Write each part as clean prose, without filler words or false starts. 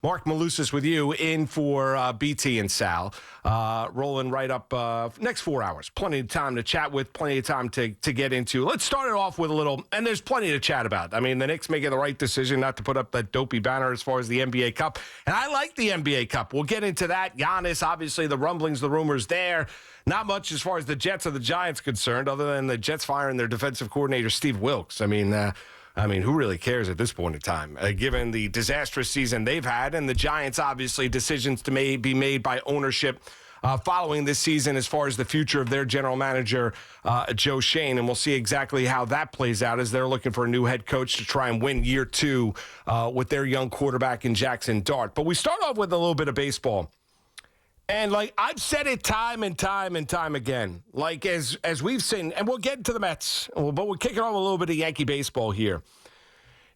Marc Malusis with you in for BT and Sal. Rolling right up next 4 hours. Plenty of time to chat with, plenty of time to get into. Let's start it off with a little, and there's plenty to chat about. I mean, the Knicks making the right decision not to put up that dopey banner as far as the NBA Cup. And I like the NBA Cup. We'll get into that. Giannis, obviously, the rumblings, the rumors there. Not much as far as the Jets or the Giants concerned, other than the Jets firing their defensive coordinator, Steve Wilkes. I mean, who really cares at this point in time, given the disastrous season they've had and the Giants, obviously, decisions to be made by ownership following this season as far as the future of their general manager, Joe Shane. And we'll see exactly how that plays out as they're looking for a new head coach to try and win year two with their young quarterback in Jackson Dart. But we start off with a little bit of baseball. And, I've said it time and time and time again, as we've seen, and we'll get into the Mets, but we're kicking off a little bit of Yankee baseball here.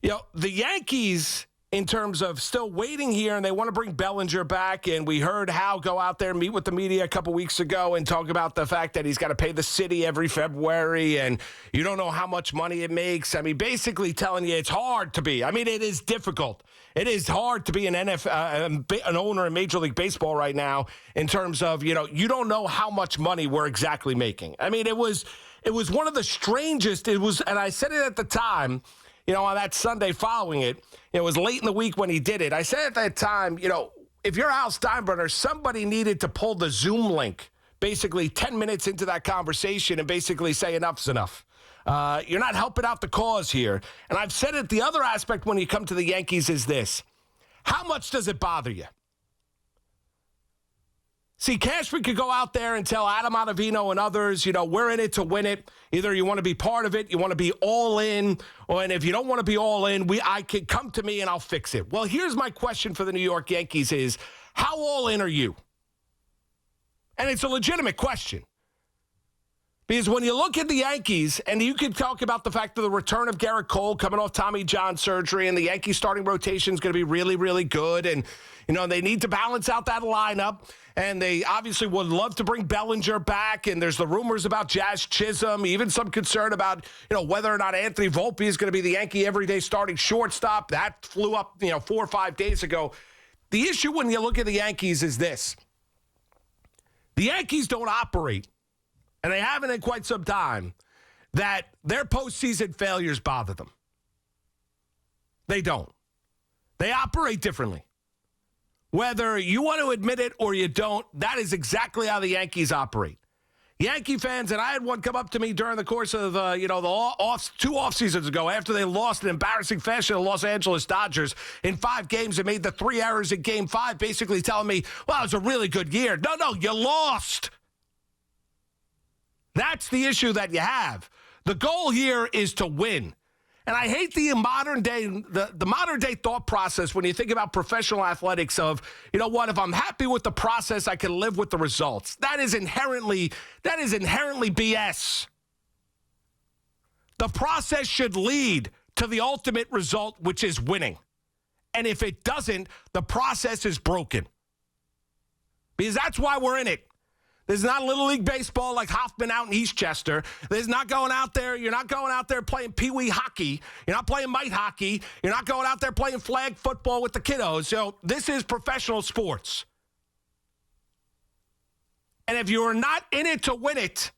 The Yankees, in terms of still waiting here, and they want to bring Bellinger back, and we heard Hal go out there and meet with the media a couple weeks ago and talk about the fact that he's got to pay the city every February, and you don't know how much money it makes. I mean, basically telling you it's hard to be. I mean, it is difficult. It is hard to be an an owner in Major League Baseball right now in terms of, you don't know how much money we're exactly making. I mean, it was one of the strangest. It was, and I said it at the time, on that Sunday following it. It was late in the week when he did it. I said at that time, if you're Hal Steinbrenner, somebody needed to pull the Zoom link basically 10 minutes into that conversation and basically say enough's enough. You're not helping out the cause here. And I've said it, the other aspect when you come to the Yankees is this. How much does it bother you? See, Cashman could go out there and tell Adam Ottavino and others, we're in it to win it. Either you want to be part of it, you want to be all in, and if you don't want to be all in, I can come to me and I'll fix it. Well, here's my question for the New York Yankees is, how all in are you? And it's a legitimate question. Because when you look at the Yankees, and you can talk about the fact of the return of Garrett Cole coming off Tommy John surgery, and the Yankees starting rotation is going to be really, really good, and they need to balance out that lineup, and they obviously would love to bring Bellinger back, and there's the rumors about Jazz Chisholm, even some concern about whether or not Anthony Volpe is going to be the Yankee everyday starting shortstop. That flew up 4 or 5 days ago. The issue when you look at the Yankees is this. The Yankees don't operate, and they haven't in quite some time, that their postseason failures bother them. They don't. They operate differently. Whether you want to admit it or you don't, that is exactly how the Yankees operate. Yankee fans, and I had one come up to me during the course of, the 2 off seasons ago after they lost in embarrassing fashion to the Los Angeles Dodgers in 5 games and made the 3 errors in Game 5, basically telling me, well, it was a really good year. No, you lost. That's the issue that you have. The goal here is to win. And I hate the modern day thought process when you think about professional athletics of, if I'm happy with the process, I can live with the results. That is inherently BS. The process should lead to the ultimate result, which is winning. And if it doesn't, the process is broken. Because that's why we're in it. There's not Little League Baseball like Hoffman out in Eastchester. You're not going out there playing Pee-wee hockey. You're not playing mite hockey. You're not going out there playing flag football with the kiddos. This is professional sports. And if you're not in it to win it,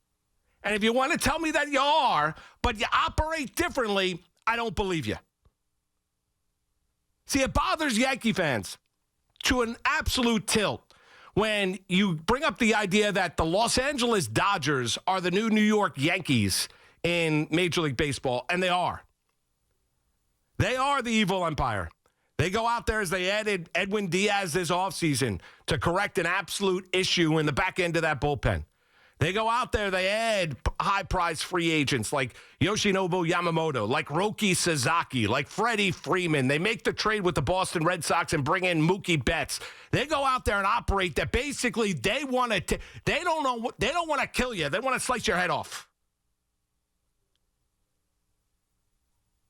and if you want to tell me that you are, but you operate differently, I don't believe you. See, it bothers Yankee fans to an absolute tilt when you bring up the idea that the Los Angeles Dodgers are the new New York Yankees in Major League Baseball, and they are. They are the evil empire. They go out there as they added Edwin Diaz this offseason to correct an absolute issue in the back end of that bullpen. They go out there, they add high-prize free agents like Yoshinobu Yamamoto, like Roki Sasaki, like Freddie Freeman. They make the trade with the Boston Red Sox and bring in Mookie Betts. They go out there and operate that basically they don't want to kill you. They want to slice your head off.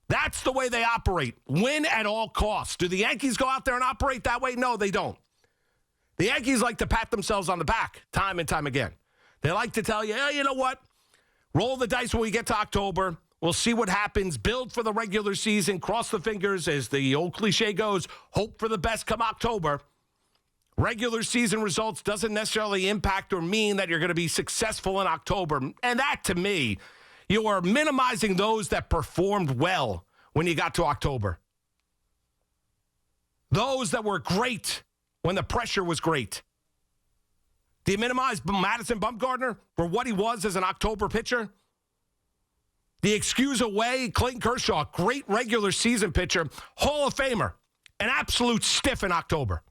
That's the way they operate. Win at all costs. Do the Yankees go out there and operate that way? No, they don't. The Yankees like to pat themselves on the back time and time again. They like to tell you, hey, you know what? Roll the dice when we get to October. We'll see what happens. Build for the regular season. Cross the fingers, as the old cliche goes. Hope for the best come October. Regular season results doesn't necessarily impact or mean that you're going to be successful in October. And that, to me, you are minimizing those that performed well when you got to October. Those that were great when the pressure was great. Do you minimize Madison Bumgarner for what he was as an October pitcher? Do you excuse away Clayton Kershaw, great regular season pitcher, Hall of Famer, an absolute stiff in October?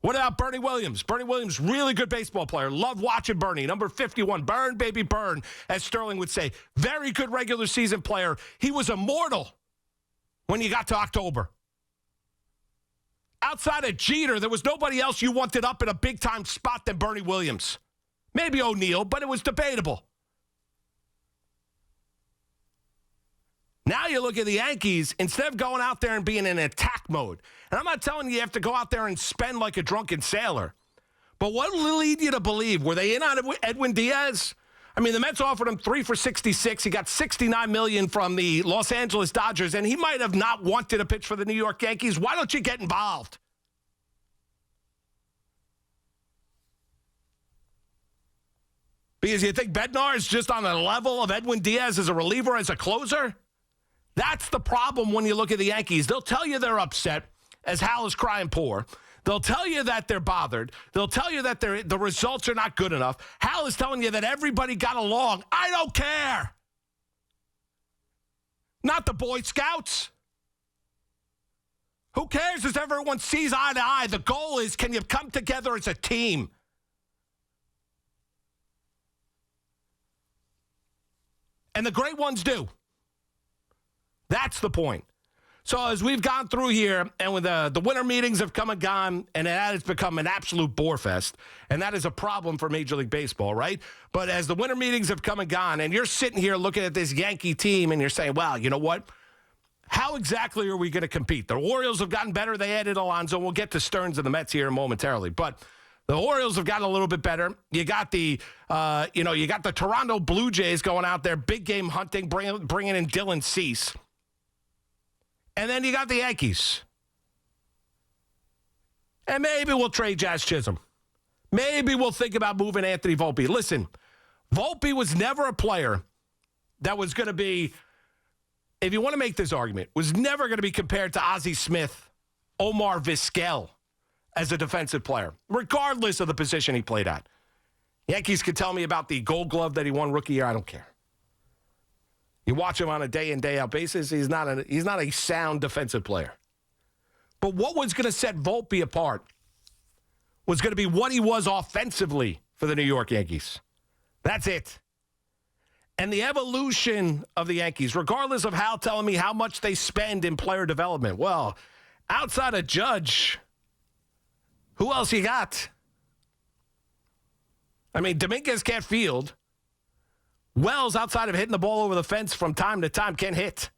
What about Bernie Williams? Bernie Williams, really good baseball player. Love watching Bernie. Number 51, burn, baby, burn, as Sterling would say. Very good regular season player. He was immortal when you got to October. Outside of Jeter, there was nobody else you wanted up in a big-time spot than Bernie Williams. Maybe O'Neill, but it was debatable. Now you look at the Yankees, instead of going out there and being in attack mode, and I'm not telling you have to go out there and spend like a drunken sailor, but what will lead you to believe? Were they in on Edwin Diaz? I mean, the Mets offered him 3 for $66. He got $69 million from the Los Angeles Dodgers, and he might have not wanted to pitch for the New York Yankees. Why don't you get involved? Because you think Bednar is just on the level of Edwin Diaz as a reliever, as a closer? That's the problem when you look at the Yankees. They'll tell you they're upset, as Hal is crying poor. They'll tell you that they're bothered. They'll tell you that the results are not good enough. Hal is telling you that everybody got along. I don't care. Not the Boy Scouts. Who cares if everyone sees eye to eye? The goal is, can you come together as a team? And the great ones do. That's the point. So as we've gone through here, and when the winter meetings have come and gone, and that has become an absolute bore fest, and that is a problem for Major League Baseball, right? But as the winter meetings have come and gone, and you're sitting here looking at this Yankee team, and you're saying, well, you know what? How exactly are we going to compete? The Orioles have gotten better. They added Alonso. We'll get to Stearns and the Mets here momentarily. But the Orioles have gotten a little bit better. You got the Toronto Blue Jays going out there, big game hunting, bringing in Dylan Cease. And then you got the Yankees. And maybe we'll trade Jazz Chisholm. Maybe we'll think about moving Anthony Volpe. Listen, Volpe was never a player that was going to be, if you want to make this argument, was never going to be compared to Ozzie Smith, Omar Vizquel as a defensive player, regardless of the position he played at. Yankees could tell me about the Gold Glove that he won rookie year. I don't care. You watch him on a day-in, day-out basis, he's not a sound defensive player. But what was going to set Volpe apart was going to be what he was offensively for the New York Yankees. That's it. And the evolution of the Yankees, regardless of Hal telling me how much they spend in player development, well, outside of Judge, who else you got? I mean, Dominguez can't field. Wells, outside of hitting the ball over the fence from time to time, can hit.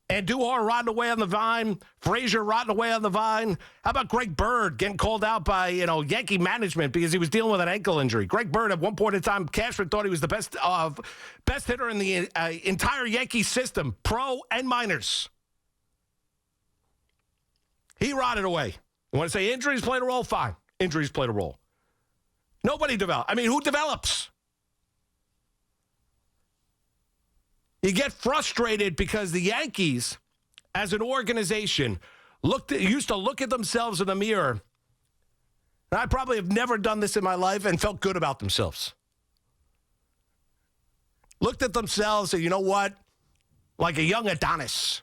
And Duhar rotting away on the vine. Frazier rotting away on the vine. How about Greg Bird getting called out by, Yankee management because he was dealing with an ankle injury? Greg Bird, at one point in time, Cashman thought he was the best hitter in the entire Yankee system, pro and minors. He rotted away. You want to say injuries played a role? Fine. Injuries played a role. Nobody develops. I mean, who develops? You get frustrated because the Yankees, as an organization, used to look at themselves in the mirror. And I probably have never done this in my life and felt good about themselves. Looked at themselves and, you know what? Like a young Adonis.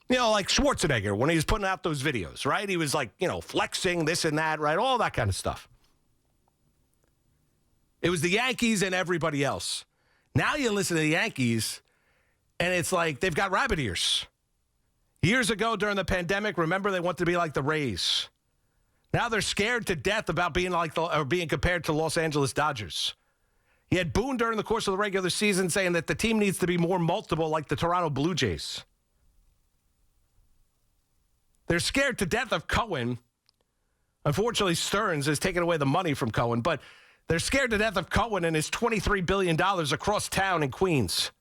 Like Schwarzenegger when he was putting out those videos, right? He was like, flexing this and that, right? All that kind of stuff. It was the Yankees and everybody else. Now you listen to the Yankees, and it's like they've got rabbit ears. Years ago during the pandemic, remember they wanted to be like the Rays. Now they're scared to death about being being compared to Los Angeles Dodgers. You had Boone during the course of the regular season saying that the team needs to be more multiple like the Toronto Blue Jays. They're scared to death of Cohen. Unfortunately, Stearns has taken away the money from Cohen, but They're scared to death of Cohen and his $23 billion across town in Queens.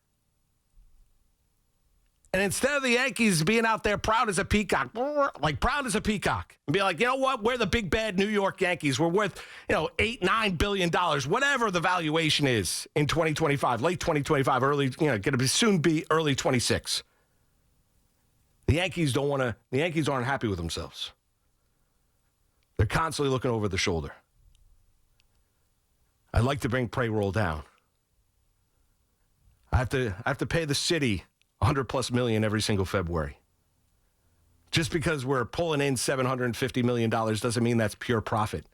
And instead of the Yankees being out there proud as a peacock, and be like, you know what? We're the big bad New York Yankees. We're worth, $8-9 billion, whatever the valuation is in 2025, late 2025, early, going to soon be early 26. The Yankees aren't happy with themselves. They're constantly looking over the shoulder. I'd like to bring payroll down. I have to pay the city $100+ million every single February. Just because we're pulling in $750 million doesn't mean that's pure profit.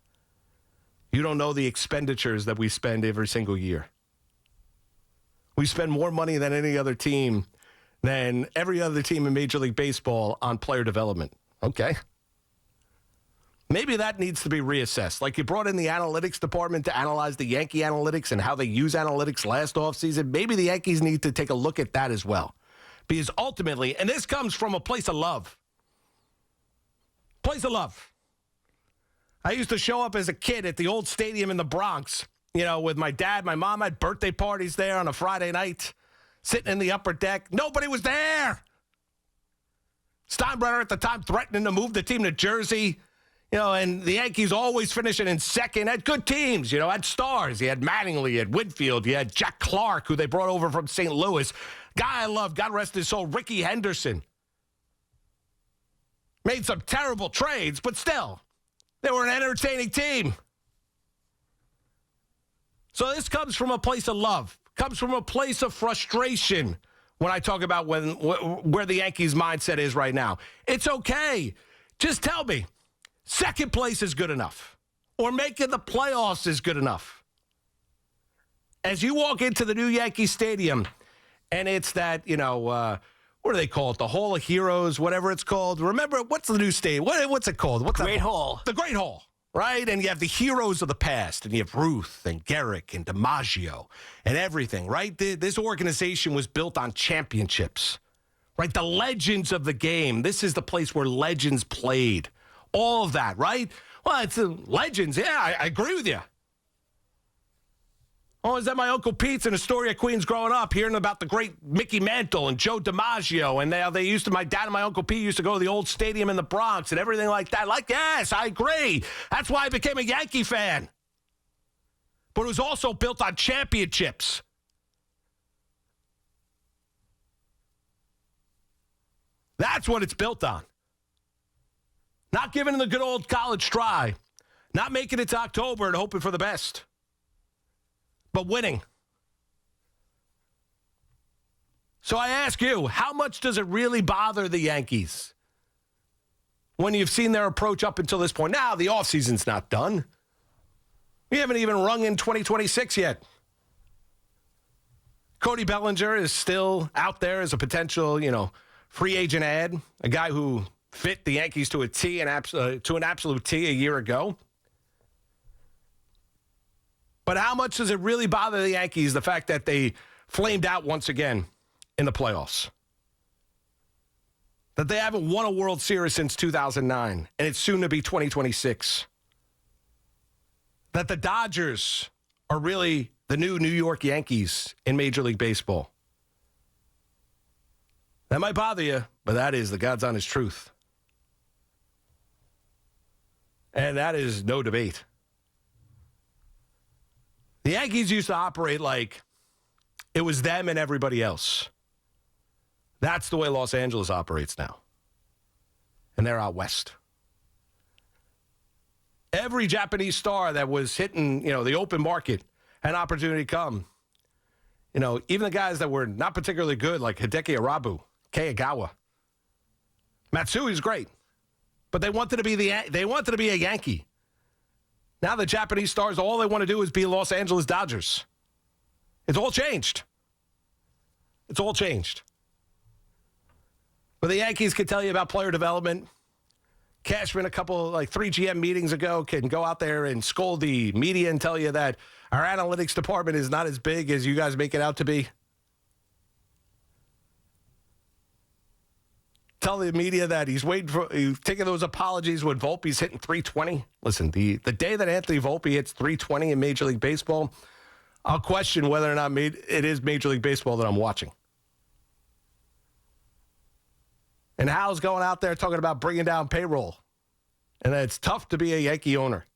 You don't know the expenditures that we spend every single year. We spend more money than any other team, than every other team in Major League Baseball on player development. Okay. Maybe that needs to be reassessed. Like you brought in the analytics department to analyze the Yankee analytics and how they use analytics last offseason. Maybe the Yankees need to take a look at that as well. Because ultimately, and this comes from a place of love. Place of love. I used to show up as a kid at the old stadium in the Bronx, with my dad, my mom. I had birthday parties there on a Friday night, sitting in the upper deck. Nobody was there. Steinbrenner at the time threatening to move the team to Jersey. And the Yankees always finishing in second. Had good teams, had stars. You had Mattingly, you had Whitfield, you had Jack Clark, who they brought over from St. Louis. Guy I love, God rest his soul, Ricky Henderson. Made some terrible trades, but still, they were an entertaining team. So this comes from a place of love, comes from a place of frustration when I talk about where the Yankees' mindset is right now. It's okay. Just tell me. Second place is good enough, or making the playoffs is good enough. As you walk into the new Yankee Stadium, and it's that, what do they call it? The Hall of Heroes, whatever it's called. Remember, what's the new stadium? What's it called? Great Hall. The Great Hall, right? And you have the heroes of the past, and you have Ruth and Garrick and DiMaggio and everything, right? This organization was built on championships, right? The legends of the game. This is the place where legends played. All of that, right? Well, it's legends. Yeah, I agree with you. Oh, is that my Uncle Pete's in Astoria, Queens growing up, hearing about the great Mickey Mantle and Joe DiMaggio, and my dad and my Uncle Pete used to go to the old stadium in the Bronx and everything like that. Yes, I agree. That's why I became a Yankee fan. But it was also built on championships. That's what it's built on. Not giving it the good old college try. Not making it to October and hoping for the best. But winning. So I ask you, how much does it really bother the Yankees when you've seen their approach up until this point? Now, the offseason's not done. We haven't even rung in 2026 yet. Cody Bellinger is still out there as a potential, free agent ad. A guy who fit the Yankees to a T, to an absolute T a year ago. But how much does it really bother the Yankees, the fact that they flamed out once again in the playoffs? That they haven't won a World Series since 2009, and it's soon to be 2026. That the Dodgers are really the new New York Yankees in Major League Baseball. That might bother you, but that is the God's honest truth. And that is no debate. The Yankees used to operate like it was them and everybody else. That's the way Los Angeles operates now. And they're out west. Every Japanese star that was hitting, the open market had an opportunity to come. Even the guys that were not particularly good, like Hideki Arabu, Keiagawa. Matsui's great. But they wanted to be a Yankee. Now the Japanese stars, all they want to do is be Los Angeles Dodgers. It's all changed. It's all changed. But the Yankees can tell you about player development. Cashman, three GM meetings ago, can go out there and scold the media and tell you that our analytics department is not as big as you guys make it out to be. tell the media that he's taking those apologies when Volpe's hitting 320. Listen, the day that Anthony Volpe hits 320 in Major League Baseball, I'll question whether or not it is Major League Baseball that I'm watching. And Hal's going out there talking about bringing down payroll. And that it's tough to be a Yankee owner.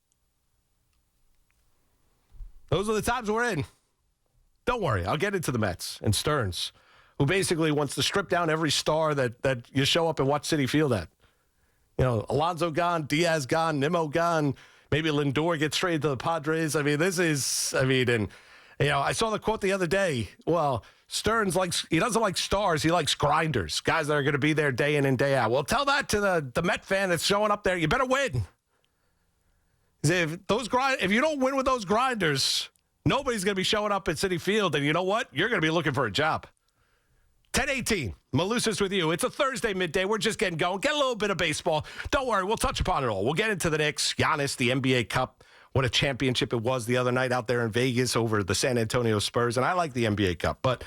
Those are the times we're in. Don't worry, I'll get into the Mets and Stearns, who basically wants to strip down every star that you show up and watch Citi Field at. You know, Alonso gone, Diaz gone, Nimmo gone. Maybe Lindor gets traded to the Padres. I mean, and I saw the quote the other day. Well, Stearns he doesn't like stars. He likes grinders, guys that are going to be there day in and day out. Well, tell that to the Met fan that's showing up there. You better win. If you don't win with those grinders, nobody's going to be showing up at Citi Field. And you know what? You're going to be looking for a job. 10:18, Malusis with you. It's a Thursday midday. We're just getting going. Get a little bit of baseball. Don't worry, we'll touch upon it all. We'll get into the Knicks, Giannis, the NBA Cup. What a championship it was the other night out there in Vegas over the San Antonio Spurs. And I like the NBA Cup, but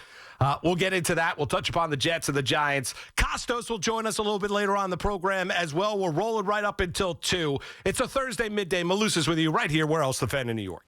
we'll get into that. We'll touch upon the Jets and the Giants. Costos will join us a little bit later on in the program as well. We're rolling right up until 2. It's a Thursday midday. Malusis with you right here. Where else? The Fan in New York.